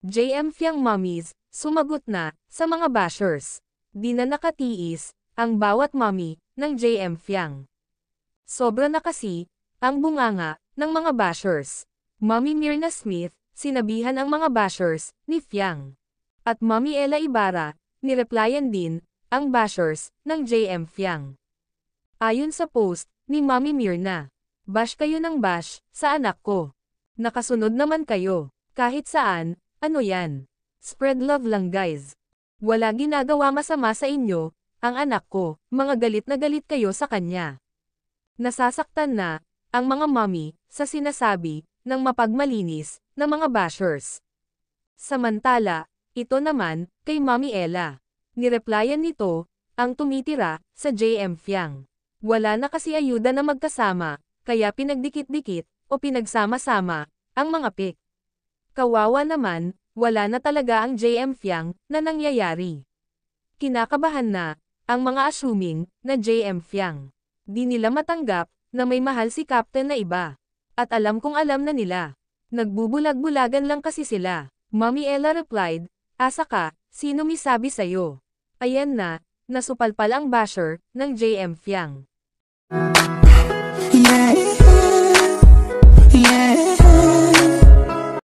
JM Fiang mommies, sumagot na, sa mga bashers. Di na nakatiis, ang bawat mommy, ng JM Fiang. Sobra na kasi, ang bunganga, ng mga bashers. Mommy Myrna Smith, sinabihan ang mga bashers, ni Fiang. At Mommy Ella Ibarra, nireplyan din, ang bashers, ng JM Fiang. Ayon sa post, ni Mommy Myrna. Bash kayo ng bash, sa anak ko. Nakasunod naman kayo. Kahit saan, ano yan? Spread love lang guys. Wala ginagawa masama sa inyo, ang anak ko, mga galit na galit kayo sa kanya. Nasasaktan na, ang mga mommy, sa sinasabi, ng mapagmalinis, na mga bashers. Samantala, ito naman, kay Mommy Ella. Nireplyan nito, ang tumitira, sa JM Fiang. Wala na kasi ayuda na magkasama, kaya pinagdikit-dikit, o pinagsama-sama, ang mga pic. Kawawa naman, wala na talaga ang JM Fiang, na nangyayari. Kinakabahan na, ang mga assuming, na JM Fiang. Di nila matanggap, na may mahal si Captain na iba. At alam kong alam na nila. Nagbubulag-bulagan lang kasi sila. Mommy Ella replied, asa ka, sino may sabi sa'yo? Ayan na, nasupalpal ang basher, ng JM Fiang.